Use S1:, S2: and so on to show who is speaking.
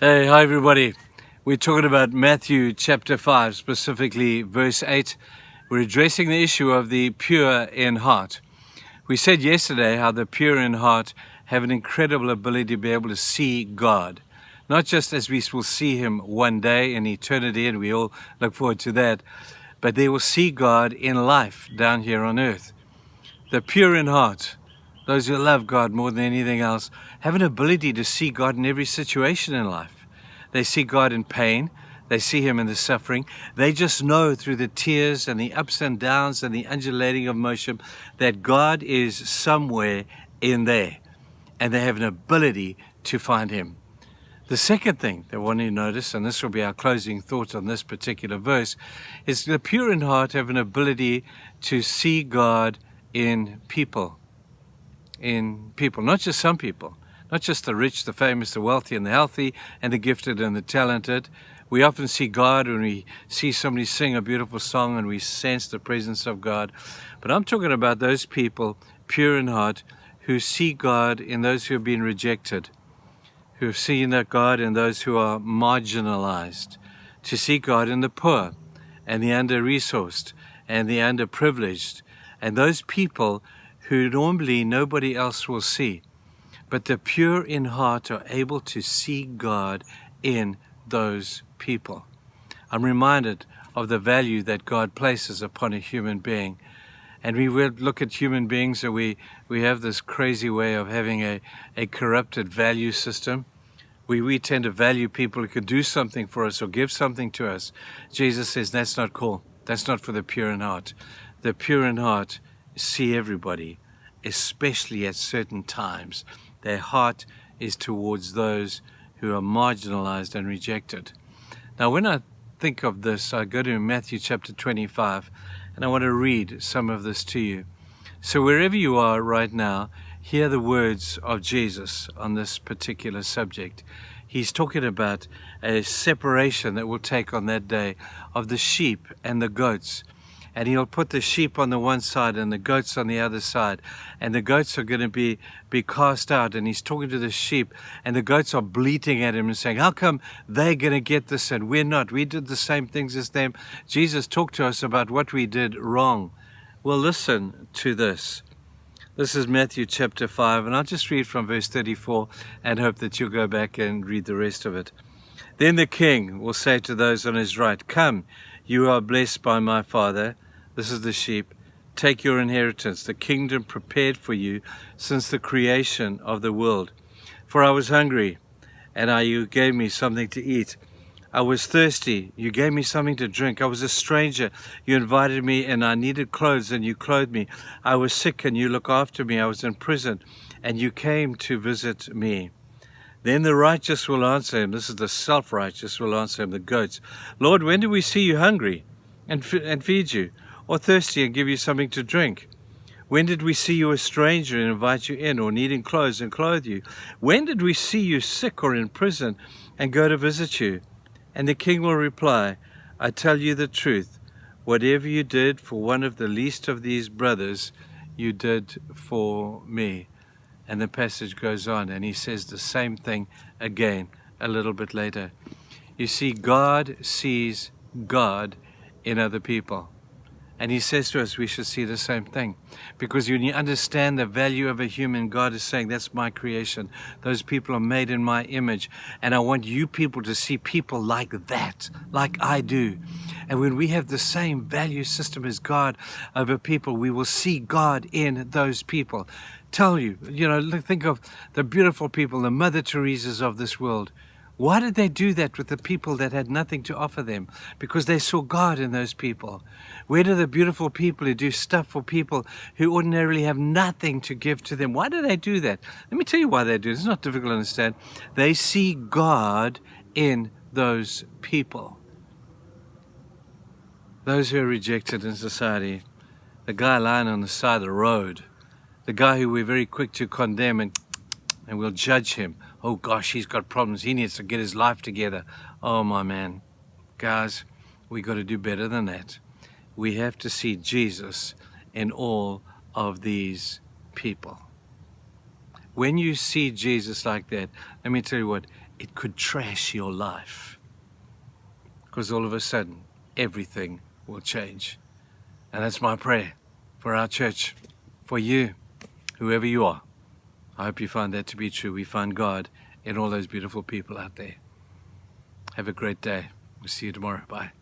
S1: Hey, hi everybody. We're talking about Matthew chapter 5, specifically verse 8. We're addressing the issue of the pure in heart. We said yesterday how the pure in heart have an incredible ability to be able to see God. Not just as we will see Him one day in eternity, and we all look forward to that, but they will see God in life down here on earth. The pure in heart, those who love God more than anything else, have an ability to see God in every situation in life. They see God in pain. They see Him in the suffering. They just know through the tears and the ups and downs and the undulating of motion that God is somewhere in there. And they have an ability to find Him. The second thing that I want you to notice, and this will be our closing thought on this particular verse, is the pure in heart have an ability to see God in people. In people, not just some people, not just the rich, the famous, the wealthy, and the healthy, and the gifted and the talented. We often see God when we see somebody sing a beautiful song and we sense the presence of God. But I'm talking about those people, pure in heart, who see God in those who have been rejected, who have seen that God in those who are marginalized, to see God in the poor and the under-resourced and the underprivileged, and those people who normally nobody else will see. But the pure in heart are able to see God in those people. I'm reminded of the value that God places upon a human being. And we would look at human beings and we have this crazy way of having a corrupted value system. We tend to value people who could do something for us or give something to us. Jesus says that's not cool. That's not for the pure in heart. The pure in heart see everybody, especially at certain times. Their heart is towards those who are marginalized and rejected. Now, when I think of this, I go to Matthew chapter 25, and I want to read some of this to you. So wherever you are right now, hear the words of Jesus on this particular subject. He's talking about a separation that will take on that day of the sheep and the goats. And he'll put the sheep on the one side and the goats on the other side. And the goats are going to be cast out. And he's talking to the sheep. And the goats are bleating at him and saying, how come they're going to get this and we're not? We did the same things as them. Jesus talked to us about what we did wrong. Well, listen to this. This is Matthew chapter 5. And I'll just read from verse 34 and hope that you'll go back and read the rest of it. Then the king will say to those on his right, come, you are blessed by my Father. This is the sheep. Take your inheritance, the kingdom prepared for you since the creation of the world. For I was hungry, and you gave me something to eat. I was thirsty, you gave me something to drink. I was a stranger, you invited me, and I needed clothes, and you clothed me. I was sick, and you looked after me. I was in prison, and you came to visit me. Then the righteous will answer him, this is the self-righteous will answer him, the goats, Lord, when did we see you hungry and feed you, or thirsty and give you something to drink? When did we see you a stranger and invite you in, or needing clothes and clothe you? When did we see you sick or in prison and go to visit you? And the king will reply, I tell you the truth, whatever you did for one of the least of these brothers, you did for me. And the passage goes on, and he says the same thing again a little bit later. You see, God sees God in other people. And he says to us we should see the same thing. Because when you understand the value of a human, God is saying, that's my creation. Those people are made in my image. And I want you people to see people like that, like I do. And when we have the same value system as God over people, we will see God in those people. Tell you, think of the beautiful people, the Mother Teresas of this world. Why did they do that with the people that had nothing to offer them? Because they saw God in those people. Where do the beautiful people who do stuff for people who ordinarily have nothing to give to them? Why do they do that? Let me tell you why they do it. It's not difficult to understand. They see God in those people. Those who are rejected in society. The guy lying on the side of the road. The guy who we're very quick to condemn and we'll judge him. Oh gosh, he's got problems. He needs to get his life together. Oh my man. Guys, we got to do better than that. We have to see Jesus in all of these people. When you see Jesus like that, let me tell you what, it could trash your life. Because all of a sudden, everything will change. And that's my prayer for our church, for you, whoever you are. I hope you find that to be true. We find God in all those beautiful people out there. Have a great day. We'll see you tomorrow. Bye.